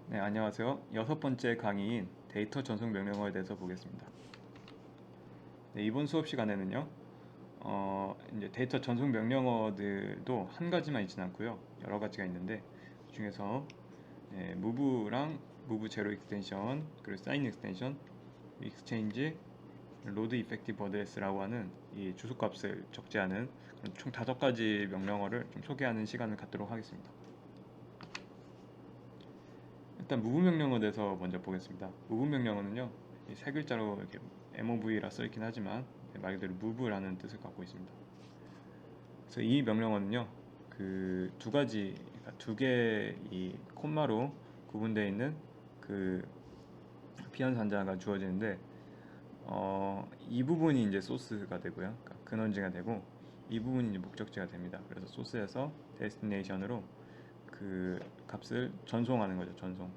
네, 안녕하세요. 여섯 번째 강의인 데이터 전송 명령어에 대해서 보겠습니다. 네, 이번 수업 시간에는요, 이제 데이터 전송 명령어들도 한 가지만 있지는 않고요, 여러 가지가 있는데, 그 중에서 move랑 move 제로 익스텐션, 그리고 sign 익스텐션, exchange, load effective address라고 하는 이 주소값을 적재하는 그런 총 5가지 명령어를 좀 소개하는 시간을 갖도록 하겠습니다. 일단 무브 명령어에 대해서 먼저 보겠습니다. 무브 명령어는요, 이 세 글자로 이렇게 mov라 써있긴 하지만 말 그대로 move라는 뜻을 갖고 있습니다. 그래서 이 명령어는요, 그 두 가지, 그러니까 두 개의 이 콤마로 구분되어 있는 그 피언 산자가 주어지는데, 이 부분이 이제 소스가 되고요, 그러니까 근원지가 되고, 이 부분이 이제 목적지가 됩니다. 그래서 소스에서 데스티네이션으로 그 값을 전송하는 거죠. 전송.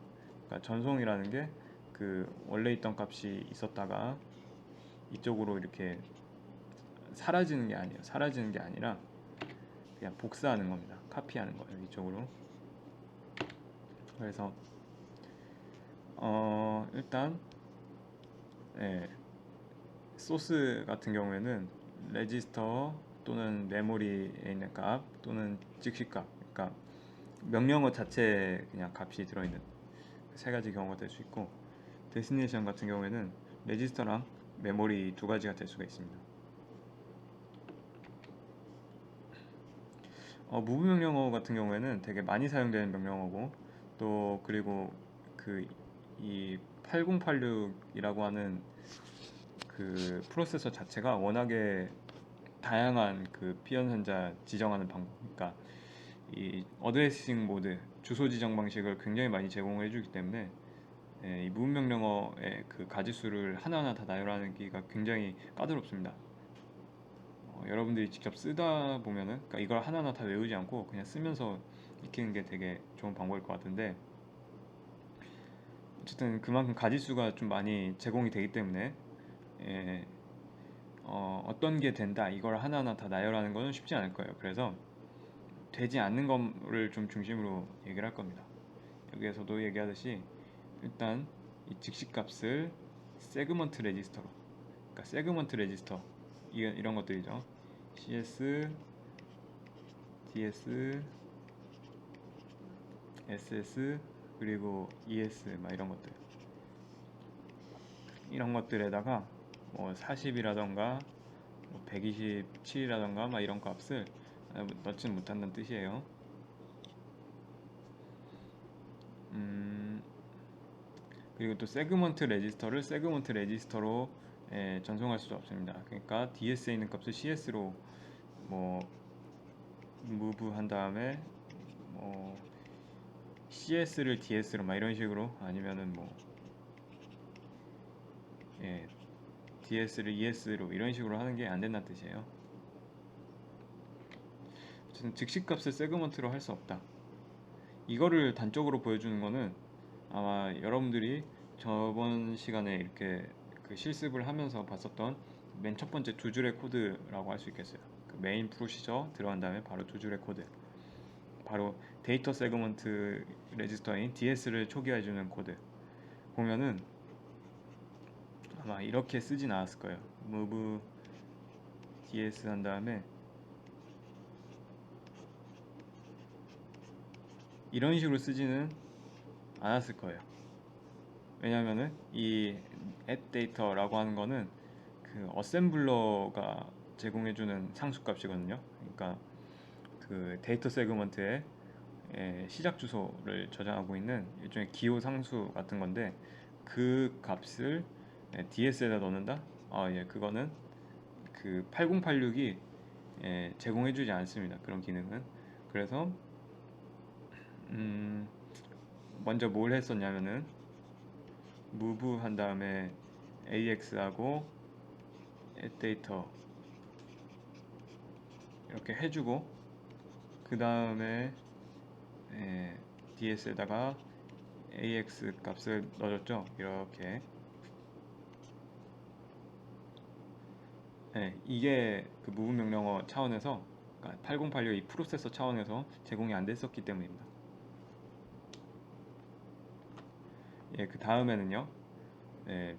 그러니까 전송이라는 게 그 원래 있던 값이 있었다가 이쪽으로 이렇게 사라지는 게 아니에요. 사라지는 게 아니라 그냥 복사하는 겁니다. 카피하는 거예요. 이쪽으로. 그래서 일단 소스 같은 경우에는 레지스터 또는 메모리에 있는 값 또는 즉시값, 그러니까 명령어 자체에 그냥 값이 들어있는 세 가지 경우가 될 수 있고, 데스티네이션 같은 경우에는 레지스터랑 메모리 두 가지가 될 수가 있습니다. 무브 명령어 같은 경우에는 되게 많이 사용되는 명령어고, 또 그리고 그 이 8086이라고 하는 그 프로세서 자체가 워낙에 다양한 그 피연산자 지정하는 방법, 그러니까 이 어드레싱 모드, 주소 지정 방식을 굉장히 많이 제공을 해주기 때문에 이 무분 명령어의 그 가지수를 하나하나 다 나열하기가 굉장히 까다롭습니다. 여러분들이 직접 쓰다 보면은, 그러니까 이걸 하나하나 다 외우지 않고 그냥 쓰면서 익히는 게 되게 좋은 방법일 것 같은데, 어쨌든 그만큼 가지수가 좀 많이 제공이 되기 때문에 예, 어떤 게 된다 이걸 하나하나 다 나열하는 거는 쉽지 않을 거예요. 그래서 되지 않는 거를 좀 중심으로 얘기를 할 겁니다. 여기에서도 얘기하듯이 일단 이 직시값을 세그먼트 레지스터로, 그러니까 세그먼트 레지스터 이런 것들이죠. CS, DS, SS, 그리고 ES 막 이런 것들에다가 뭐 40이라던가 뭐 127이라던가 막 이런 값을 넣지는 못한다는 뜻이에요. 그리고 또 세그먼트 레지스터를 세그먼트 레지스터로 전송할 수도 없습니다. 그러니까 DS에 있는 값을 CS로 뭐 move 한 다음에 뭐 CS를 DS로 막 이런 식으로, 아니면은 뭐 DS를 ES로 이런 식으로 하는 게 안 된다는 뜻이에요. 어쨌든 즉시값을 세그먼트로 할 수 없다. 이거를 단적으로 보여주는 거는 아마 여러분들이 저번 시간에 이렇게 그 실습을 하면서 봤었던 맨 첫 번째 두 줄의 코드라고 할 수 있겠어요. 그 메인 프로시저 들어간 다음에 바로 두 줄의 코드, 바로 데이터 세그먼트 레지스터인 DS를 초기화해주는 코드 보면은 아마 이렇게 쓰진 않았을 거예요. move DS 한 다음에 이런 식으로 쓰지는 않았을 거예요. 왜냐면은 이 add data라고 하는 거는 그 어셈블러가 제공해주는 상수값이거든요. 그러니까 그 데이터 세그먼트의 시작 주소를 저장하고 있는 일종의 기호 상수 같은 건데, 그 값을 DS에다 넣는다? 그거는 그 8086이 제공해주지 않습니다. 그런 기능은. 그래서 먼저 뭘 했었냐면은 move 한 다음에 AX하고 add data 이렇게 해주고, 그 다음에 DS에다가 AX 값을 넣어줬죠. 이렇게. 이게 그 무분 명령어 차원에서, 그러니까 8086 이 프로세서 차원에서 제공이 안 됐었기 때문입니다. 그 다음에는요,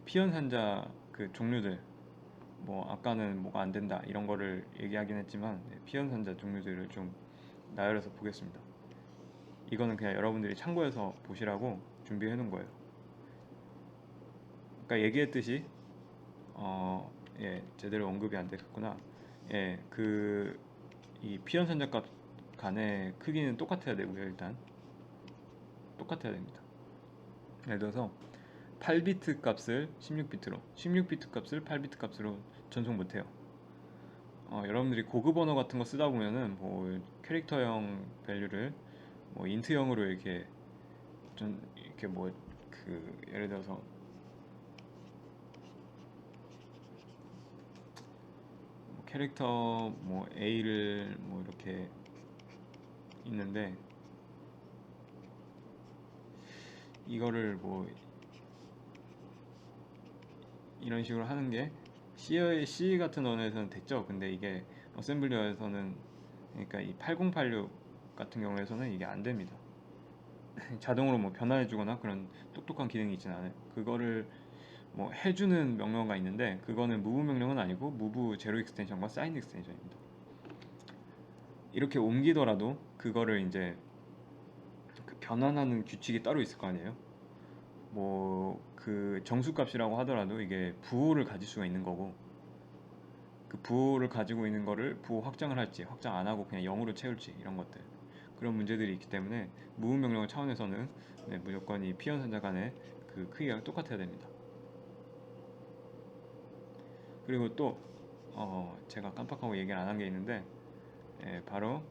피연산자 그 종류들, 뭐 아까는 뭐가 안 된다 이런 거를 얘기하긴 했지만, 피연산자 종류들을 좀 나열해서 보겠습니다. 이거는 그냥 여러분들이 참고해서 보시라고 준비해 놓은 거예요. 아까 얘기했듯이 제대로 언급이 안 됐구나. 이 피연산자 값 간의 크기는 똑같아야 되고요. 일단 똑같아야 됩니다. 예를 들어서 8비트 값을 16비트로, 16비트 값을 8비트 값으로 전송 못해요. 여러분들이 고급 언어 같은 거 쓰다 보면은 뭐 캐릭터형 밸류를 뭐 인트형으로 이렇게 좀 이렇게 뭐 그 예를 들어서 뭐 캐릭터 뭐 A를 뭐 이렇게 있는데, 이거를 뭐 이런 식으로 하는 게 C 같은 언어에서는 됐죠. 근데 이게 어셈블리어에서는, 그러니까 이 8086 같은 경우에서는 이게 안 됩니다. 자동으로 뭐 변환해 주거나 그런 똑똑한 기능이 있진 않아요. 그거를 뭐 해주는 명령어가 있는데, 그거는 무브 명령은 아니고 무브 제로 익스텐션과 사인 익스텐션입니다. 이렇게 옮기더라도 그거를 이제 그 변환하는 규칙이 따로 있을 거 아니에요. 뭐 그 정수값이라고 하더라도 이게 부호를 가질 수가 있는 거고, 그 부호를 가지고 있는 거를 부호 확장을 할지 확장 안 하고 그냥 0으로 채울지, 이런 것들, 그런 문제들이 있기 때문에 무브 명령어 차원에서는 무조건 이 피연산자 간의 그 크기가 똑같아야 됩니다. 그리고 또 제가 깜빡하고 얘기를 안 한 게 있는데, 바로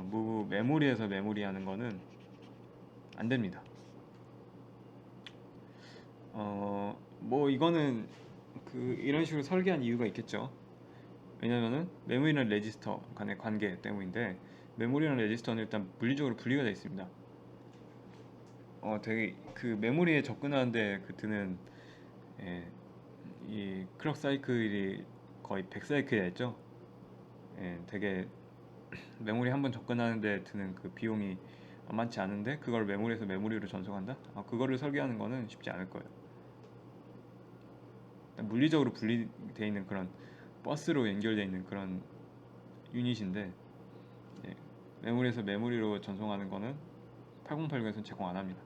무브 메모리에서 메모리 하는 거는 안 됩니다. 뭐 이거는 그 이런 식으로 설계한 이유가 있겠죠. 왜냐면은 메모리랑 레지스터 간의 관계 때문인데, 메모리랑 레지스터는 일단 물리적으로 분리가 되어 있습니다. 되게 그 메모리에 접근하는데 그 드는 이 클럭 사이클이 거의 100사이클이었죠. 되게 메모리 한번 접근하는데 드는 그 비용이 만만치 않은데, 그걸 메모리에서 메모리로 전송한다? 그거를 설계하는 거는 쉽지 않을 거예요. 물리적으로 분리되어 있는 그런 버스로 연결되어 있는 그런 유닛인데, 메모리에서 메모리로 전송하는 거는 8080에서는 제공 안 합니다.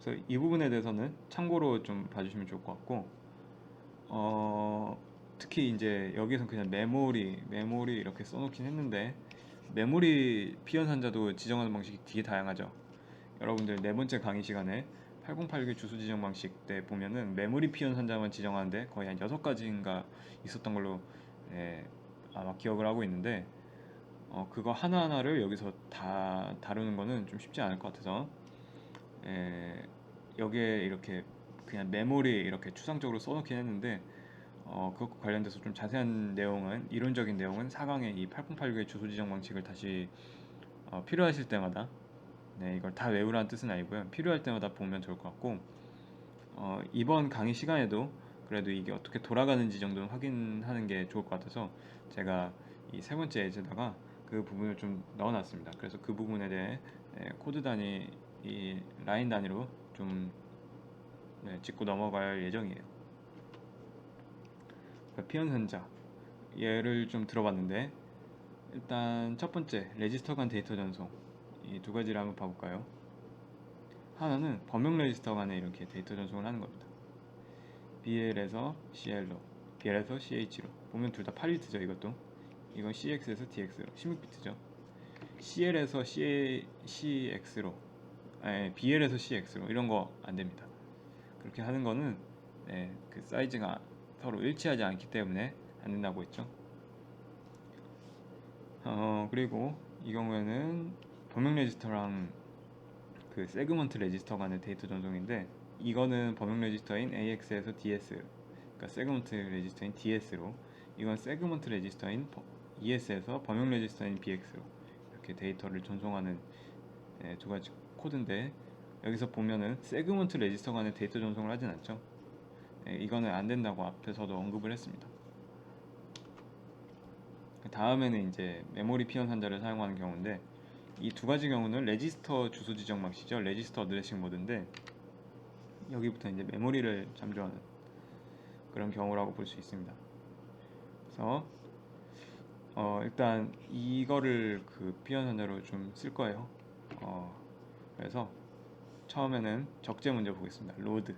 그래서 이 부분에 대해서는 참고로 좀 봐주시면 좋을 것 같고, 특히 이제 여기서 그냥 메모리 이렇게 써놓긴 했는데, 메모리 피연산자도 지정하는 방식이 되게 다양하죠. 여러분들 네 번째 강의 시간에 8086의 주소 지정 방식 때 보면은 메모리 피연산자만 지정하는데 거의 한 6가지인가 있었던 걸로 아마 기억을 하고 있는데, 그거 하나하나를 여기서 다 다루는 거는 좀 쉽지 않을 것 같아서, 여기에 이렇게 그냥 메모리 이렇게 추상적으로 써놓긴 했는데, 그것과 관련돼서 좀 자세한 내용은, 이론적인 내용은 4강의 이 8086의 주소 지정 방식을 다시 필요하실 때마다, 이걸 다 외우라는 뜻은 아니고요, 필요할 때마다 보면 좋을 것 같고, 이번 강의 시간에도 그래도 이게 어떻게 돌아가는지 정도는 확인하는 게 좋을 것 같아서 제가 이 세 번째 예제다가 그 부분을 좀 넣어놨습니다. 그래서 그 부분에 대해 코드 단위, 이 라인 단위로 좀 짚고 넘어갈 예정이에요. 피연산자 예를 좀 들어봤는데, 일단 첫 번째 레지스터 간 데이터 전송, 이 두 가지를 한번 봐볼까요? 하나는 범용 레지스터 간에 이렇게 데이터 전송을 하는 겁니다. BL에서 CL로, BL에서 CH로 보면 둘 다 8비트죠. 이건 CX에서 DX로 16비트죠. CL에서 CX로, BL에서 CX로 이런 거 안 됩니다. 그렇게 하는 거는 그 사이즈가 서로 일치하지 않기 때문에 안 된다고 했죠. 그리고 이 경우에는 범용 레지스터랑 그 세그먼트 레지스터 간의 데이터 전송인데, 이거는 범용 레지스터인 AX에서 DS, 그러니까 세그먼트 레지스터인 DS로, 이건 세그먼트 레지스터인 ES에서 범용 레지스터인 BX로 이렇게 데이터를 전송하는 두 가지 코드인데, 여기서 보면은 세그먼트 레지스터 간의 데이터 전송을 하진 않죠. 이거는 안 된다고 앞에서도 언급을 했습니다. 다음에는 이제 메모리 피현 산자를 사용하는 경우인데, 이 두 가지 경우는 레지스터 주소 지정 방식이죠. 레지스터 어드레싱 모드인데, 여기부터 이제 메모리를 잠조하는 그런 경우라고 볼 수 있습니다. 그래서 일단 이거를 그 피현 산자로 좀 쓸 거예요. 그래서 처음에는 적재 먼저 보겠습니다. 로드.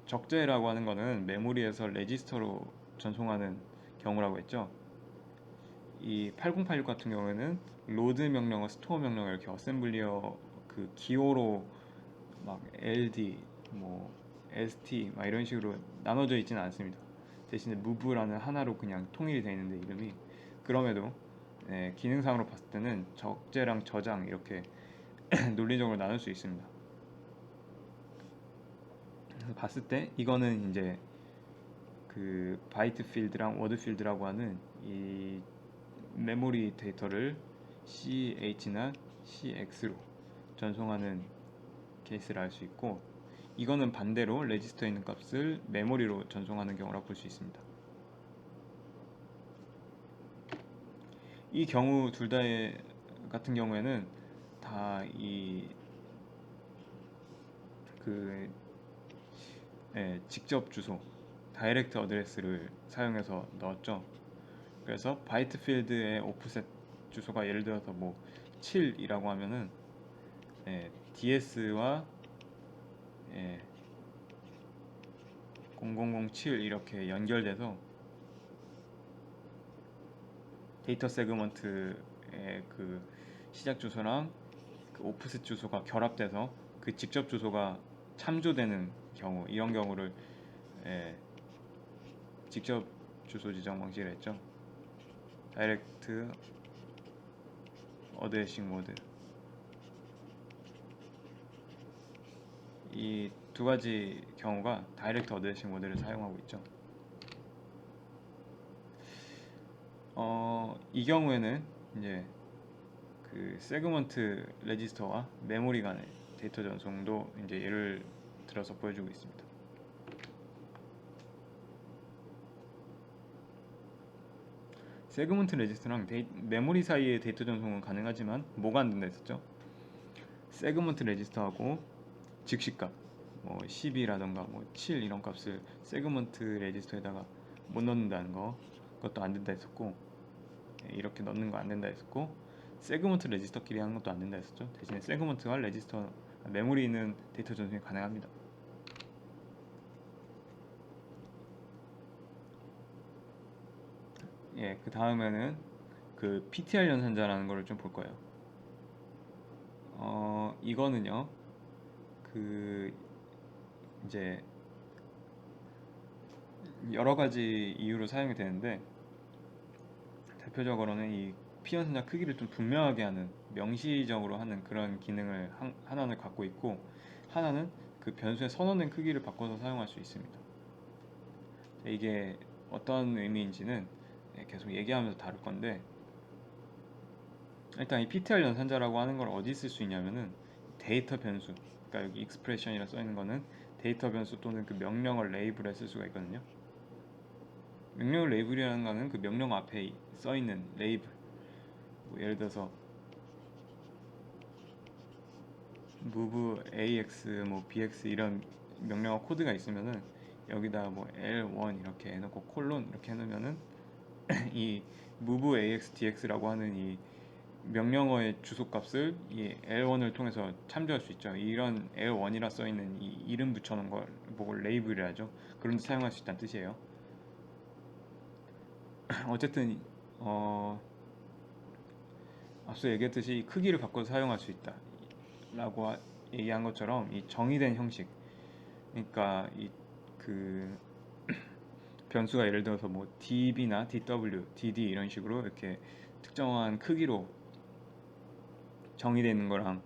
적재라고 하는 거는 메모리에서 레지스터로 전송하는 경우라고 했죠. 이 8086 같은 경우에는 로드 명령어, 스토어 명령어 이렇게 어셈블리어 그 기호로 막 LD, 뭐 ST 막 이런 식으로 나눠져 있지는 않습니다. 대신에 move라는 하나로 그냥 통일이 되어 있는데 이름이, 그럼에도 기능상으로 봤을 때는 적재랑 저장 이렇게 논리적으로 나눌 수 있습니다. 봤을 때 이거는 이제 그 바이트 필드랑 워드 필드라고 하는 이 메모리 데이터를 CH나 CX로 전송하는 케이스를 알 수 있고, 이거는 반대로 레지스터에 있는 값을 메모리로 전송하는 경우라 볼 수 있습니다. 이 경우 둘 다 같은 경우에는 다 이 그 직접 주소 다이렉트 어드레스를 사용해서 넣었죠. 그래서 바이트 필드의 오프셋 주소가 예를 들어서 뭐 7이라고 하면은 DS와 0007 이렇게 연결돼서 데이터 세그먼트의 그 시작 주소랑 그 오프셋 주소가 결합돼서 그 직접 주소가 참조되는 경우, 이런 경우를 직접 주소 지정 방식을 했죠. 다이렉트 어드레싱 모드. 이 두 가지 경우가 다이렉트 어드레싱 모드를 사용하고 있죠. 이 경우에는 이제 그 세그먼트 레지스터와 메모리 간의 데이터 전송도 이제 예를 들어서 보여주고 있습니다. 세그먼트 레지스터랑 메모리 사이의 데이터 전송은 가능하지만 뭐가 안 된다 했었죠? 세그먼트 레지스터하고 즉시값 뭐 12라던가 뭐 7 이런 값을 세그먼트 레지스터에다가 못 넣는다는 거, 그것도 안 된다 했었고, 이렇게 넣는 거 안 된다 했었고, 세그먼트 레지스터끼리 하는 것도 안 된다 했었죠. 대신에 세그먼트와 레지스터 메모리 있는 데이터 전송이 가능합니다. 그 다음에는 그 PTR 연산자라는 거를 좀 볼 거예요. 이거는요, 그 이제 여러 가지 이유로 사용이 되는데, 대표적으로는 이 피연산자 크기를 좀 분명하게 하는, 명시적으로 하는 그런 기능을 하나는 갖고 있고, 하나는 그 변수의 선언된 크기를 바꿔서 사용할 수 있습니다. 이게 어떤 의미인지는 계속 얘기하면서 다룰 건데, 일단 이 PTR 연산자라고 하는 걸 어디 쓸 수 있냐면은 데이터 변수, 그러니까 여기 expression이라 써 있는 거는 데이터 변수 또는 그 명령어 레이블에 쓸 수가 있거든요. 명령어 레이블이라는 거는 그 명령 앞에 써 있는 레이블, 뭐 예를 들어서 move ax 뭐 bx 이런 명령어 코드가 있으면은 여기다 뭐 l1 이렇게 해놓고 콜론 이렇게 해놓으면은 이 move ax dx라고 하는 이 명령어의 주소값을 이 L1을 통해서 참조할 수 있죠. 이런 L1이라 써있는 이 이름 붙여놓은 걸 보고 레이블이라 하죠. 그런 데 사용할 수 있다는 뜻이에요. 어쨌든 앞서 얘기했듯이 크기를 바꿔서 사용할 수 있다 라고 얘기한 것처럼 이 정의된 형식, 그러니까 이 그 변수가 예를 들어서 뭐 db나 dw, dd 이런 식으로 이렇게 특정한 크기로 정의되어 있는 거랑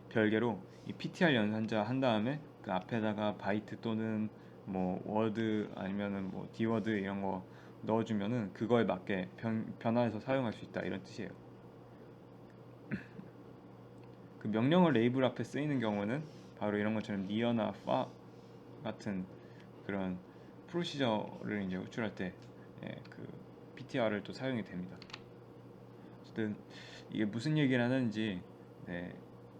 별개로 이 PTR 연산자 한 다음에 그 앞에다가 바이트 또는 뭐 워드 아니면은 뭐 디워드 이런 거 넣어주면은 그거에 맞게 변화해서 사용할 수 있다, 이런 뜻이에요. 그 명령어 레이블 앞에 쓰이는 경우는 바로 이런 것처럼 near나 far 같은 그런 프로시저를 이제 호출할 때 그 PTR을 또 사용이 됩니다. 어쨌든 이게 무슨 얘기를 하는지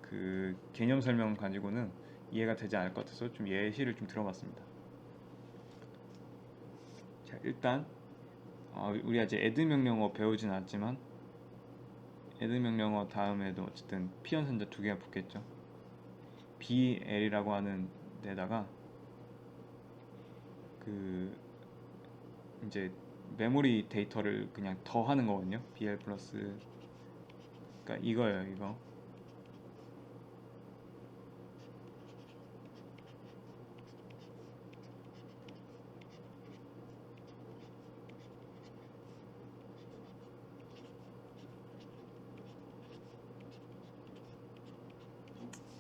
그 개념 설명 가지고는 이해가 되지 않을 것 같아서 좀 예시를 좀 들어봤습니다. 자, 일단 우리 아직 애드 명령어 배우진 않았지만 애드 명령어 다음에도 어쨌든 피연산자 두 개가 붙겠죠. BL이라고 하는 데다가 그 이제 메모리 데이터를 그냥 더하는 거거든요. BL 플러스, 그러니까 이거예요, 이거.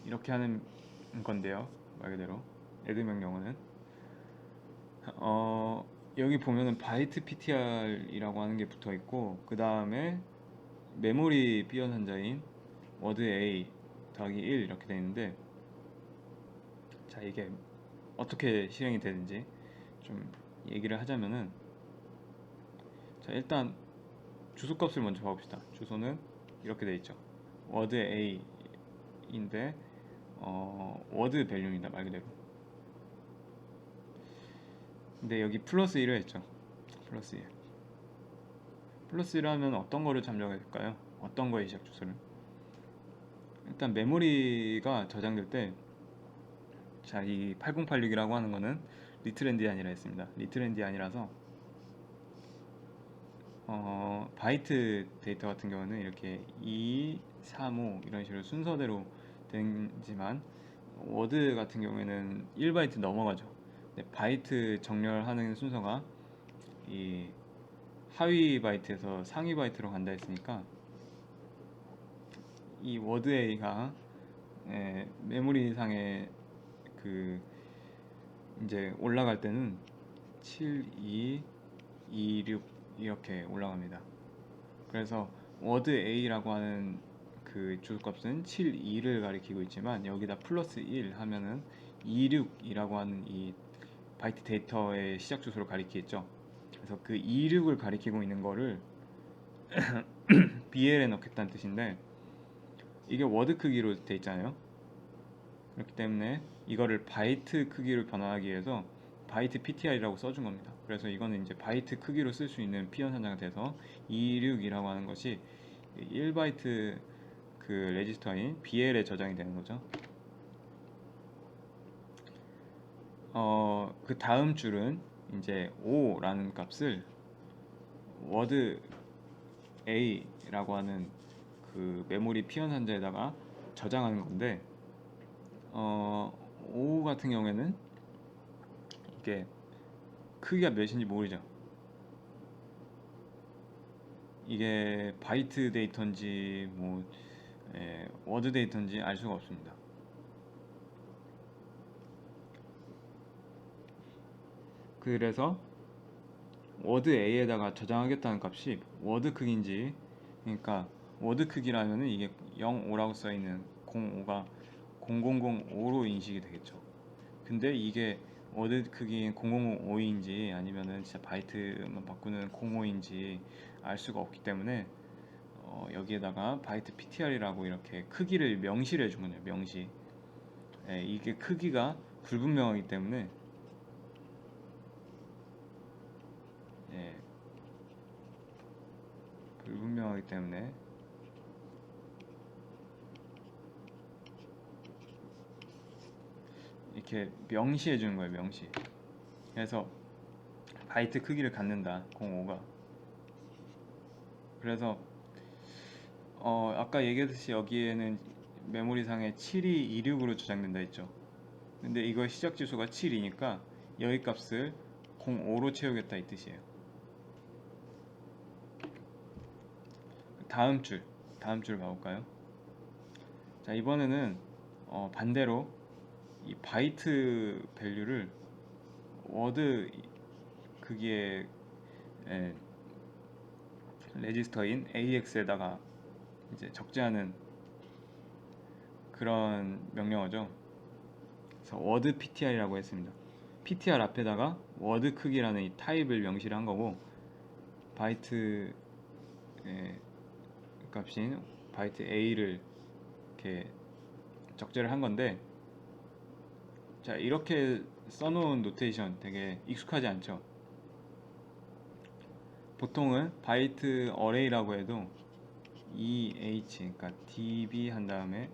이렇게 하는 건데요, 말 그대로 애드 명령어는 여기 보면은 바이트 PTR이라고 하는 게 붙어 있고, 그 다음에 메모리 비연산자인 워드 A 더하기 1 이렇게 되어 있는데, 자, 이게 어떻게 실행이 되는지 좀 얘기를 하자면은, 자, 일단 주소값을 먼저 봐봅시다. 주소는 이렇게 되어 있죠. 워드 A인데 워드 밸류입니다, 말 그대로. 근데 여기 플러스 1을 했죠. 플러스 1. 플러스 1 하면 어떤 거를 잠적해 줄까요? 어떤 거의 시작 주소를? 일단 메모리가 저장될 때, 자, 이 8086이라고 하는 거는 리틀 엔디안이라 했습니다. 리틀 엔디안이라서 바이트 데이터 같은 경우는 이렇게 2, 3, 5 이런 식으로 순서대로 되지만, 워드 같은 경우에는 1바이트 넘어가죠. 바이트 정렬하는 순서가 이 하위 바이트에서 상위 바이트로 간다 했으니까, 이 워드 A가 메모리상에 그 이제 올라갈 때는 7, 2, 2, 6 이렇게 올라갑니다. 그래서 워드 A라고 하는 그 주소값은 7, 2를 가리키고 있지만, 여기다 플러스 1 하면은 26이라고 하는 이 바이트 데이터의 시작 주소를 가리키겠죠. 그래서 그 26을 가리키고 있는 거를 BL에 넣겠다는 뜻인데, 이게 워드 크기로 돼 있잖아요. 그렇기 때문에 이거를 바이트 크기로 변환하기 위해서 바이트 PTR이라고 써준 겁니다. 그래서 이거는 이제 바이트 크기로 쓸 수 있는 피연산자가 돼서 26이라고 하는 것이 1바이트 그 레지스터인 BL에 저장이 되는 거죠. 그 다음 줄은 이제 5라는 값을 워드 A라고 하는 그 메모리 피연산자에다가 저장하는 건데, 5 같은 경우에는 이게 크기가 몇인지 모르죠. 이게 바이트 데이터인지 뭐 워드 데이터인지 알 수가 없습니다. 그래서 워드 A에다가 저장하겠다는 값이 워드 크기인지, 그러니까 워드 크기라면은 이게 05라고 써있는 05가 0005로 인식이 되겠죠. 근데 이게 워드 크기인 0005인지 아니면은 진짜 바이트만 바꾸는 05인지 알 수가 없기 때문에 여기에다가 바이트 PTR이라고 이렇게 크기를 명시를 해준 거예요. 명시. 이게 크기가 불분명하기 때문에 불분명하기 때문에 이렇게 명시해 주는 거예요. 명시. 그래서 바이트 크기를 갖는다, 05가. 그래서 아까 얘기했듯이 여기에는 메모리상에 7226으로 저장된다 했죠. 근데 이거 시작 지수가 7이니까 여기 값을 05로 채우겠다 이 뜻이에요. 다음 줄 봐볼까요? 자, 이번에는 반대로 이 바이트 밸류를 워드 크기의 레지스터인 AX에다가 이제 적재하는 그런 명령어죠. 그래서 워드 PTR이라고 했습니다. PTR 앞에다가 워드 크기라는 이 타입을 명시를 한 거고, 바이트 값인 바이트 A를 이렇게 적재를 한 건데, 자, 이렇게 써놓은 노테이션 되게 익숙하지 않죠? 보통은 바이트 어레이라고 해도 그러니까 db 한 다음에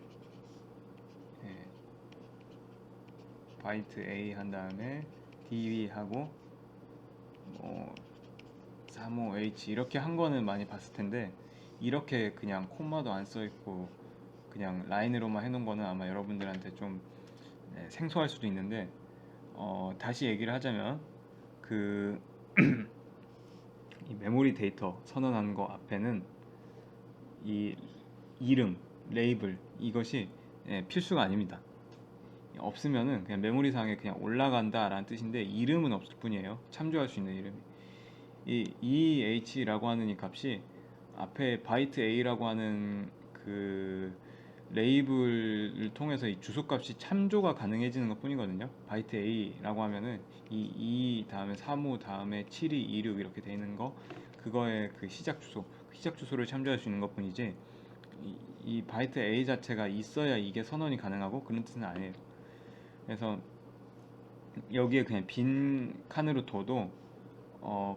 예, 바이트 A 한 다음에 db 하고 뭐 35H 이렇게 한 거는 많이 봤을 텐데, 이렇게 그냥 콤마도 안 써 있고 그냥 라인으로만 해놓은 거는 아마 여러분들한테 좀 생소할 수도 있는데, 다시 얘기를 하자면 그 이 메모리 데이터 선언하는 거 앞에는 이 이름, 레이블 이것이 필수가 아닙니다. 없으면은 그냥 메모리상에 그냥 올라간다 라는 뜻인데, 이름은 없을 뿐이에요. 참조할 수 있는 이름이. 이 EH라고 하는 이 값이 앞에 바이트 A라고 하는 그 레이블을 통해서 이 주소값이 참조가 가능해지는 것 뿐이거든요. 바이트 A라고 하면은 이 다음에 35 다음에 7226 이렇게 돼 있는 거, 그거의 그 시작 주소를 참조할 수 있는 것 뿐이지, 이 바이트 A 자체가 있어야 이게 선언이 가능하고 그런 뜻은 아니에요. 그래서 여기에 그냥 빈 칸으로 둬도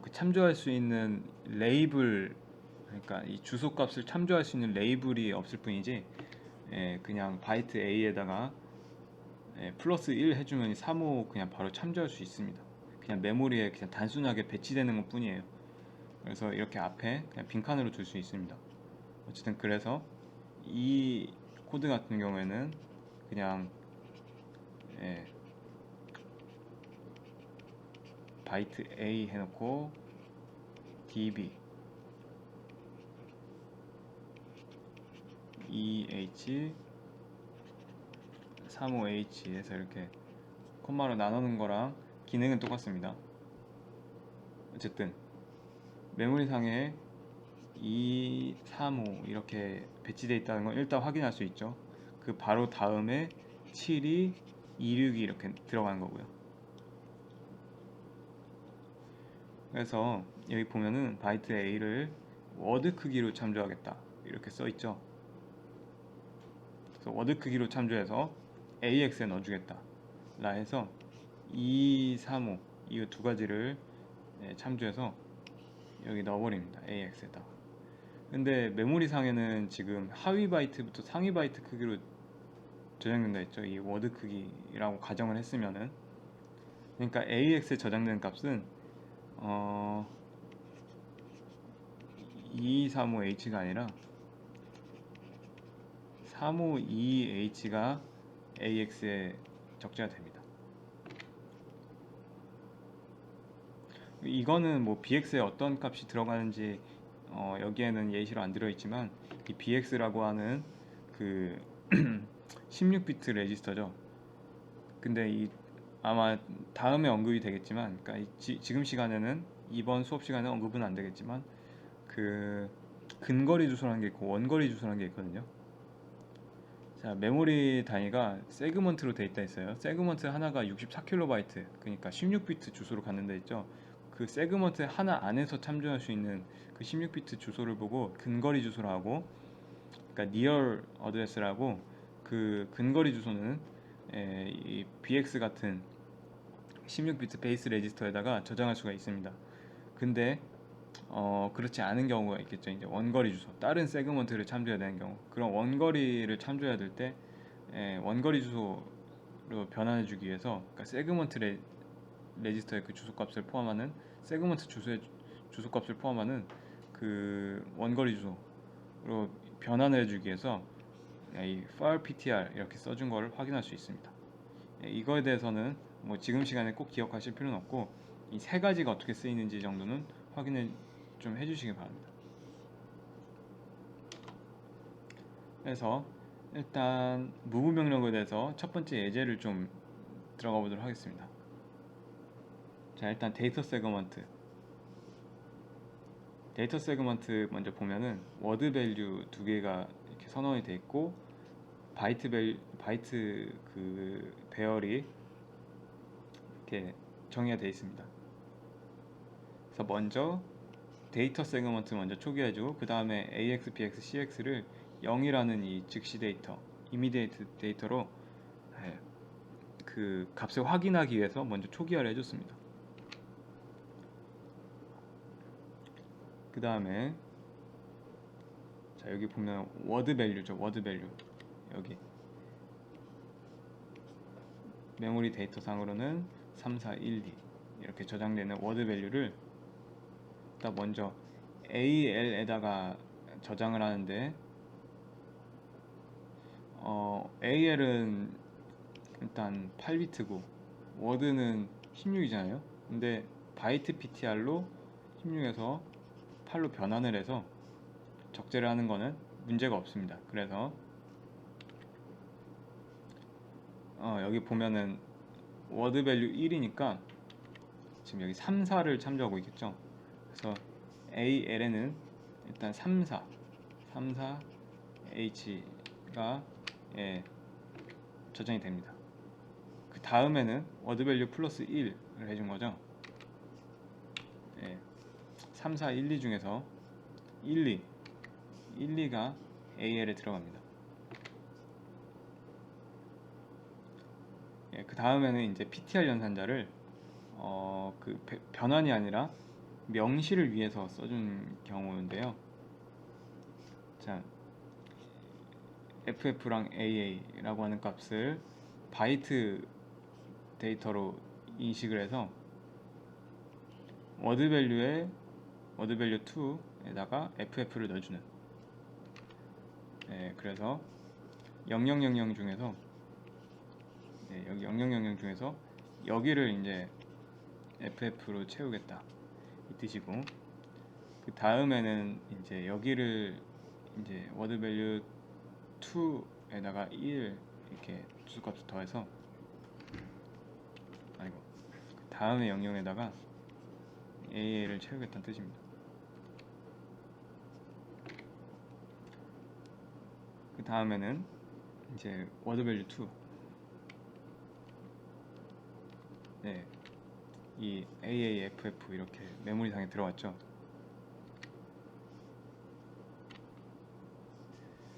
그 참조할 수 있는 레이블, 그러니까 이 주소값을 참조할 수 있는 레이블이 없을 뿐이지, 그냥 바이트 A에다가 플러스 1 해주면 35 그냥 바로 참조할 수 있습니다. 그냥 메모리에 그냥 단순하게 배치되는 것 뿐이에요. 그래서 이렇게 앞에 그냥 빈칸으로 둘 수 있습니다. 어쨌든 그래서 이 코드 같은 경우에는 그냥 바이트 A 해놓고 db EH 35H 해서 이렇게 콤마로 나누는 거랑 기능은 똑같습니다. 어쨌든 메모리상에 2, 3, 5 이렇게 배치되어 있다는 건 일단 확인할 수 있죠. 그 바로 다음에 7이 26이 이렇게 들어가는 거고요. 그래서 여기 보면은 바이트 A를 워드 크기로 참조하겠다 이렇게 써 있죠. 그래서 워드 크기로 참조해서 AX에 넣어주겠다 라 해서 2, 3, 5 이 두 가지를 참조해서 여기 넣어버립니다. AX에다. 근데 메모리 상에는 지금 하위 바이트부터 상위 바이트 크기로 저장된다 했죠. 이 워드 크기라고 가정을 했으면은, 그러니까 AX에 저장되는 값은 235H가 아니라 352H가 AX에 적재가 됩니다. 이거는 뭐 BX에 어떤 값이 들어가는지 여기에는 예시로 안 들어있지만, 이 BX라고 하는 그 16비트 레지스터죠. 근데 이 아마 다음에 언급이 되겠지만, 그러니까 지금 시간에는, 이번 수업 시간에 언급은 안 되겠지만, 그 근거리 주소라는 게 있고 원거리 주소라는 게 있거든요. 자, 메모리 단위가 세그먼트로 돼 있다 했어요. 세그먼트 하나가 64KB, 그러니까 16비트 주소로 가는 데 있죠. 그 세그먼트 하나 안에서 참조할 수 있는 그 16비트 주소를 보고 근거리 주소라 하고, 그러니까 near address라고, 그 근거리 주소는 이 BX 같은 16비트 베이스 레지스터에다가 저장할 수가 있습니다. 근데 그렇지 않은 경우가 있겠죠. 이제 원거리 주소, 다른 세그먼트를 참조해야 되는 경우, 그런 원거리를 참조해야 될 때 원거리 주소로 변환해주기 위해서, 그러니까 세그먼트 레지스터의 그 주소값을 포함하는, 세그먼트 주소의 주소값을 포함하는 그 원거리 주소로 변환을 해주기 위해서 이 file ptr 이렇게 써준 거를 확인할 수 있습니다. 이거에 대해서는 뭐 지금 시간에 꼭 기억하실 필요는 없고, 이 세 가지가 어떻게 쓰이는지 정도는 확인을 좀 해주시기 바랍니다. 그래서 일단 무브 명령에 대해서 첫 번째 예제를 좀 들어가 보도록 하겠습니다. 자, 일단 데이터 세그먼트 먼저 보면은 워드 밸류 두 개가 이렇게 선언이 돼 있고, 바이트 그 배열이 이렇게 정의가 되어 있습니다. 그래서 먼저 데이터 세그먼트 먼저 초기화해주고 그 다음에 AX, BX, CX를 0이라는 이 즉시 데이터, 이미디에이트 데이터로 그 값을 확인하기 위해서 먼저 초기화를 해줬습니다. 그 다음에 자 여기 보면 워드 밸류죠. 워드 밸류 여기 메모리 데이터 상으로는 3412 이렇게 저장되는 워드 밸류를 일단 먼저 AL에다가 저장을 하는데 AL은 일단 8비트고 워드는 16이잖아요. 근데 바이트 PTR로 16에서 8로 변환을 해서 적재를 하는 거는 문제가 없습니다. 그래서 여기 보면은 워드 밸류 1이니까 지금 여기 3, 4를 참조하고 있겠죠. 그래서 AL에는 일단 3, 4 H가 저장이 됩니다. 그 다음에는 워드 밸류 플러스 1을 해준 거죠. 3, 4, 1, 2 중에서 1, 2가 AL에 들어갑니다. 그 다음에는 이제 PTR 연산자를 그 변환이 아니라 명시를 위해서 써준 경우인데요. 자, FF랑 AA라고 하는 값을 바이트 데이터로 인식을 해서 워드 밸류에 워드 밸류 2에다가 FF를 넣어주는. 그래서 0000 중에서 여기 0000 중에서 여기를 이제 FF로 채우겠다 이 뜻이고, 그 다음에는 이제 여기를 이제 워드 밸류 2에다가 1 이렇게 주소값을 더해서 그 다음에 00에다가 AA를 채우겠다는 뜻입니다. 그 다음에는 이제 워드 밸류 2, 이 AAFF 이렇게 메모리상에 들어왔죠.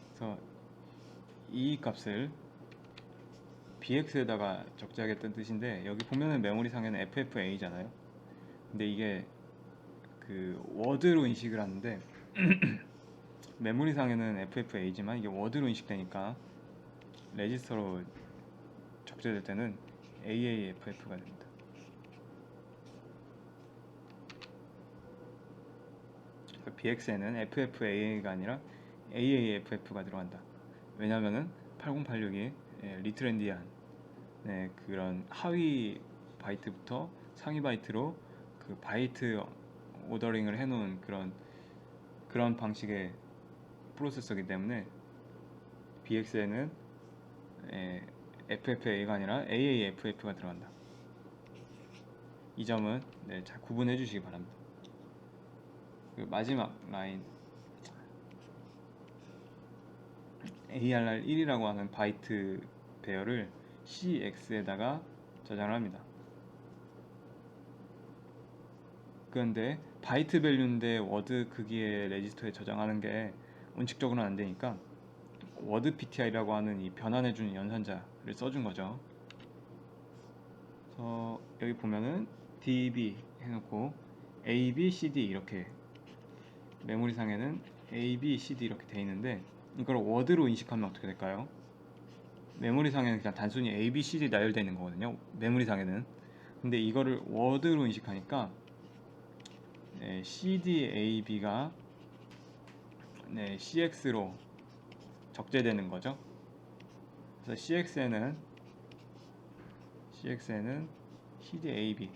그래서 이 값을 BX에다가 적재하겠다는 뜻인데, 여기 보면은 메모리상에는 FFA잖아요. 근데 이게 그 워드로 인식을 하는데 메모리상에는 FFA지만 이게 워드로 인식되니까 레지스터로 적재될 때는 AAFF가 됩니다. BX에는 FFAA가 아니라 AAFF가 들어간다. 왜냐면은 8086이 리트렌디한 그런 하위 바이트부터 상위 바이트로 그 바이트 오더링을 해놓은 그런 방식의 프로세서이기 때문에 BX에는 FFA가 아니라 AAFF가 들어간다. 이 점은 잘 구분해 주시기 바랍니다. 그 마지막 라인 ARR1이라고 하는 바이트 배열을 CX에다가 저장을 합니다. 그런데 바이트 밸류인데 워드 크기의 레지스터에 저장하는 게 원칙적으로는 안 되니까 워드 PTI라고 하는 이 변환해주는 연산자를 써준 거죠. 그래서 여기 보면은 DB 해놓고 A, B, C, D 이렇게 메모리상에는 A, B, C, D 이렇게 돼 있는데, 이걸 워드로 인식하면 어떻게 될까요? 메모리상에는 그냥 단순히 A, B, C, D 나열되어 있는 거거든요, 메모리상에는. 근데 이거를 워드로 인식하니까 C, D, A, B가 CX로 적재되는 거죠. 그래서 CX에는 CD, A, B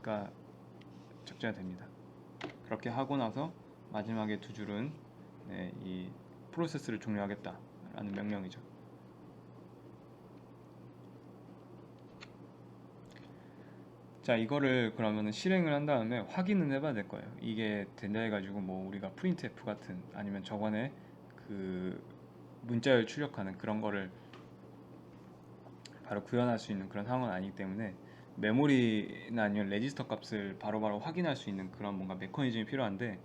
가 적재가 됩니다. 그렇게 하고 나서 마지막에 두 줄은 이 프로세스를 종료하겠다라는 명령이죠. 자, 이거를 그러면 실행을 한 다음에 확인은 해봐야 될 거예요. 이게 된다 해가지고 뭐 우리가 printf 같은, 아니면 저번에 그 문자열 출력하는 그런 거를 바로 구현할 수 있는 그런 상황은 아니기 때문에 메모리나 아니면 레지스터 값을 바로바로 확인할 수 있는 그런 뭔가 메커니즘이 필요한데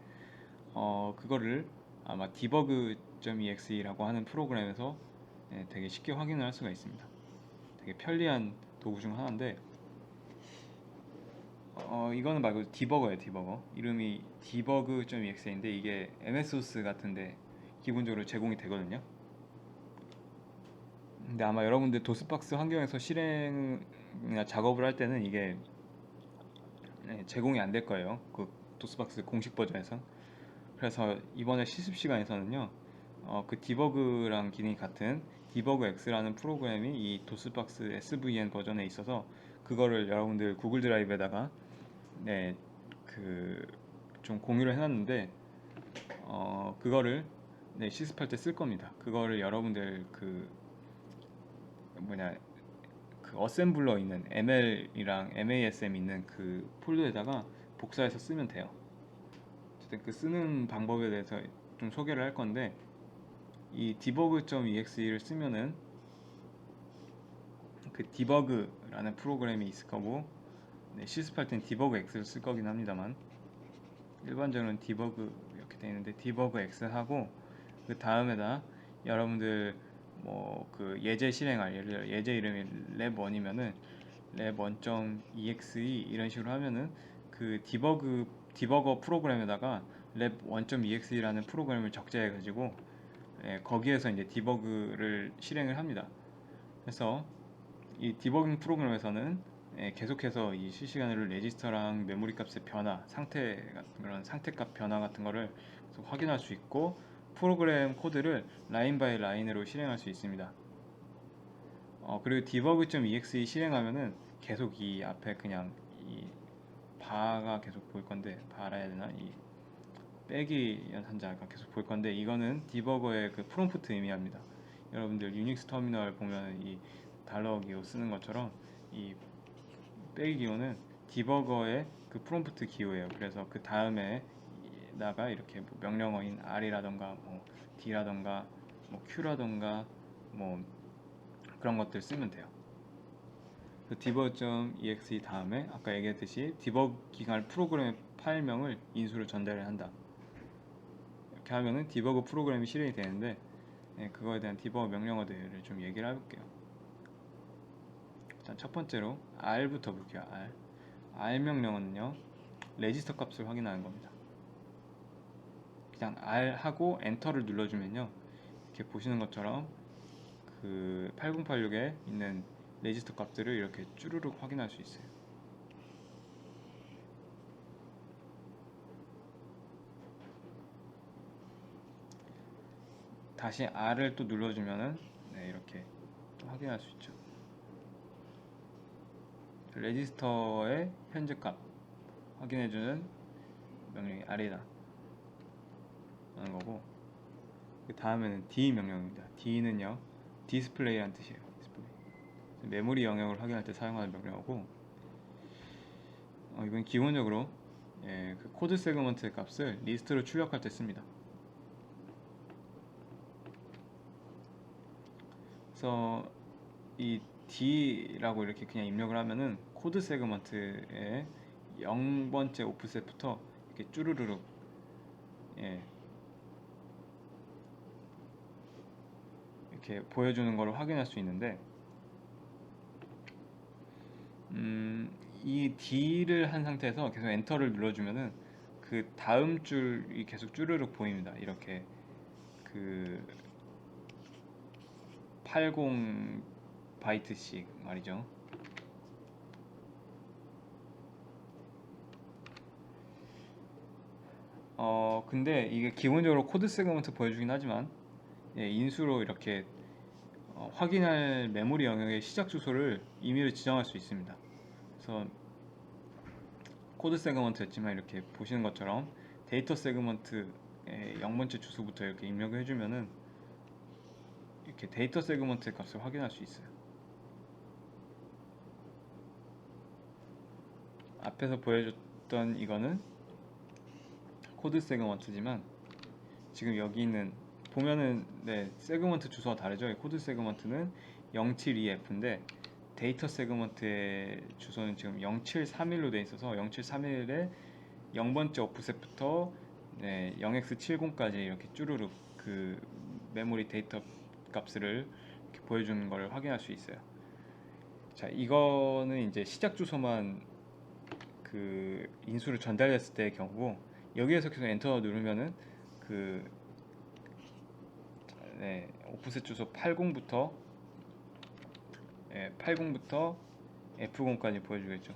그거를 아마 debug.exe라고 하는 프로그램에서 되게 쉽게 확인을 할 수가 있습니다. 되게 편리한 도구 중 하나인데 이거는 말고 디버거예요. 디버거 이름이 debug.exe인데 이게 MSOS 같은데 기본적으로 제공이 되거든요. 근데 아마 여러분들 도스박스 환경에서 실행이나 작업을 할 때는 이게 제공이 안 될 거예요. 그 도스박스 공식 버전에서. 그래서 이번에 실습 시간에서는요, 그 디버그랑 기능이 같은 디버그 X라는 프로그램이 이 도스박스 SVN 버전에 있어서 그거를 여러분들 구글 드라이브에다가 그 좀 공유를 해놨는데 그거를 실습할 때 쓸 겁니다. 그거를 여러분들 그 뭐냐 그 어셈블러 있는 ML이랑 MASM 있는 그 폴더에다가 복사해서 쓰면 돼요. 어쨌든 그 쓰는 방법에 대해서 좀 소개를 할 건데 이 debug.exe를 쓰면은 그 debug라는 프로그램이 있을 거고 실습할 땐 debug x를 쓸 거긴 합니다만 일반적으로는 debug 이렇게 되어 있는데 debug x 하고 그 다음에다 여러분들 뭐 그 예제 실행할 예를 들어 예제 이름이 lab1이면은 lab1.exe 이런 식으로 하면은 그 디버거 프로그램에다가 lab1.exe라는 프로그램을 적재해 가지고 거기에서 이제 디버그를 실행을 합니다. 그래서 이 디버깅 프로그램에서는 계속해서 이 실시간으로 레지스터랑 메모리 값의 변화, 그런 상태값 변화 같은 거를 계속 확인할 수 있고 프로그램 코드를 라인 바이 라인으로 실행할 수 있습니다. 그리고 debug.exe 실행하면은 계속 이 앞에 그냥 이 바가 계속 보일 건데 바라 해야 되나 이 빼기 연산자가 계속 보일 건데 이거는 디버거의 그 프롬프트 의미합니다. 여러분들 유닉스 터미널 보면 이 달러 기호 쓰는 것처럼 이 빼기 기호는 디버거의 그 프롬프트 기호예요. 그래서 그 다음에 나가 이렇게 뭐 명령어인 R이라던가 뭐 D라던가 뭐 Q라던가 뭐 그런 것들 쓰면 돼요. 그 debug.exe 다음에 아까 얘기했듯이 디버그 기간할 프로그램의 파일명을 인수로 전달을 한다. 이렇게 하면은 디버그 프로그램이 실행이 되는데 그거에 대한 디버그 명령어들을 좀 얘기를 해볼게요. 일단 첫 번째로 R부터 볼게요. R 명령어는요 레지스터 값을 확인하는 겁니다. 그냥 R 하고 엔터를 눌러주면요 이렇게 보시는 것처럼 그 8086에 있는 레지스터 값들을 이렇게 쭈루룩 확인할 수 있어요. 다시 R을 또 눌러주면은 이렇게 또 확인할 수 있죠. 레지스터의 현재 값 확인해주는 명령이 R이다 하는 거고 그 다음에는 D 명령입니다. D는요 디스플레이란 뜻이에요. 디스플레이. 메모리 영역을 확인할 때 사용하는 명령어고 이건 기본적으로 그 코드 세그먼트 값을 리스트로 출력할 때 씁니다. 그래서 이 D라고 이렇게 그냥 입력을 하면은 코드 세그먼트의 0번째 오프셋부터 이렇게 쭈루루룩 이렇게 보여주는 걸 확인할 수 있는데 이 D를 한 상태에서 계속 엔터를 눌러주면은 그 다음 줄이 계속 쭈르륵 보입니다. 이렇게 그 80 바이트씩 말이죠. 근데 이게 기본적으로 코드 세그먼트 보여주긴 하지만 인수로 이렇게 확인할 메모리 영역의 시작 주소를 임의로 지정할 수 있습니다. 그래서 코드 세그먼트였지만 이렇게 보시는 것처럼 데이터 세그먼트의 0번째 주소부터 이렇게 입력을 해주면은 이렇게 데이터 세그먼트 값을 확인할 수 있어요. 앞에서 보여줬던 이거는 코드 세그먼트지만 지금 여기 있는 보면은 세그먼트 주소가 다르죠. 코드 세그먼트는 072F인데 데이터 세그먼트의 주소는 지금 0731로 되어 있어서 0731에 0번째 오프셋부터 0x70까지 이렇게 쭈루룩 그 메모리 데이터 값을 이렇게 보여주는 걸 확인할 수 있어요. 자, 이거는 이제 시작 주소만 그 인수를 전달했을 때의 경우고, 여기에서 계속 엔터 누르면은 그 오프셋 주소 80부터 80부터 F0까지 보여주겠죠,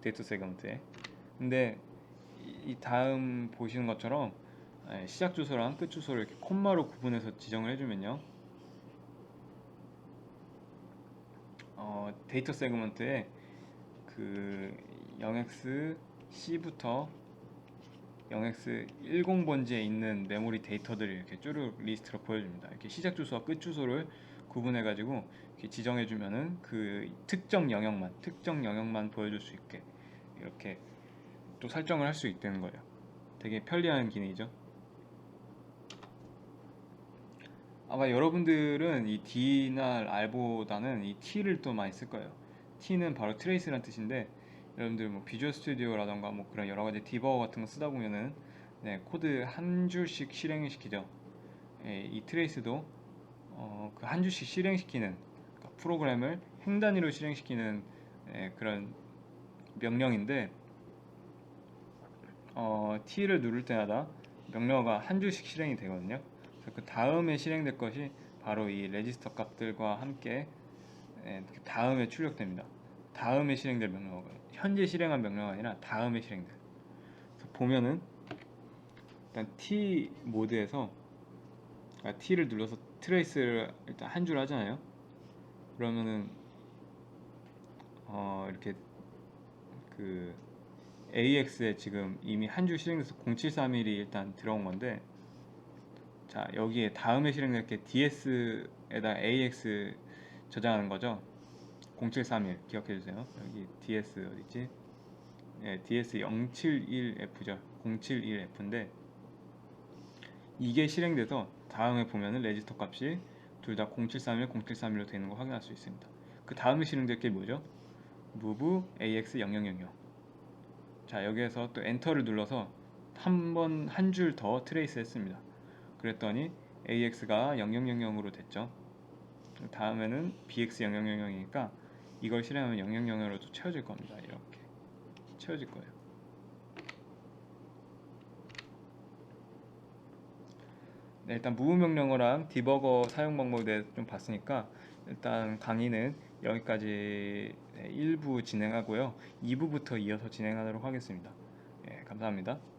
데이터 세그먼트에. 근데 이 다음 보시는 것처럼 시작 주소랑 끝 주소를 이렇게 콤마로 구분해서 지정을 해주면요, 데이터 세그먼트에 그 0xC부터 0x10번지에 있는 메모리 데이터들을 이렇게 쭈르 리스트로 보여줍니다. 이렇게 시작 주소와 끝 주소를 구분해 가지고 이렇게 지정해 주면은 그 특정 영역만 보여줄 수 있게 이렇게 또 설정을 할 수 있다는 거예요. 되게 편리한 기능이죠. 아마 여러분들은 이 D나 R보다는 이 T를 또 많이 쓸 거예요. T는 바로 트레이스란 뜻인데, 여러분들 뭐 비주얼 스튜디오라던가 뭐 그런 여러 가지 디버거 같은 거 쓰다 보면은 코드 한 줄씩 실행을 시키죠. 이 트레이스도 그 한 줄씩 실행시키는, 그러니까 프로그램을 행 단위로 실행시키는 그런 명령인데, T를 누를 때마다 명령어가 한 줄씩 실행이 되거든요. 그래서 그 다음에 실행될 것이 바로 이 레지스터 값들과 함께 그 다음에 출력됩니다. 다음에 실행될 명령어가 현재 실행한 명령어가 아니라 다음에 실행될. 그래서 보면은 일단 T 모드에서 T를 눌러서 트레이스를 일단 한 줄 하잖아요. 그러면은 이렇게 그 AX에 지금 이미 한 줄 실행돼서 0731이 일단 들어온 건데, 자, 여기에 다음에 실행될 게 DS에다 AX 저장하는 거죠. 0731 기억해 주세요. 여기 DS 어디있지? DS 071F죠. 071F인데 이게 실행돼서 다음에 보면은 레지스터 값이 둘 다 0731, 0731로 되는 거 확인할 수 있습니다. 그 다음에 실행될 게 뭐죠? move AX 0000. 자, 여기에서 또 엔터를 눌러서 한 줄 더 트레이스 했습니다. 그랬더니 AX가 0000으로 됐죠. 다음에는 BX 0000이니까 이걸 실행하면 0000으로도 채워질 겁니다. 이렇게 채워질 거예요. 네, 일단 무브 명령어랑 디버거 사용 방법에 대해서 좀 봤으니까 일단 강의는 여기까지 1부 진행하고요. 2부부터 이어서 진행하도록 하겠습니다. 감사합니다.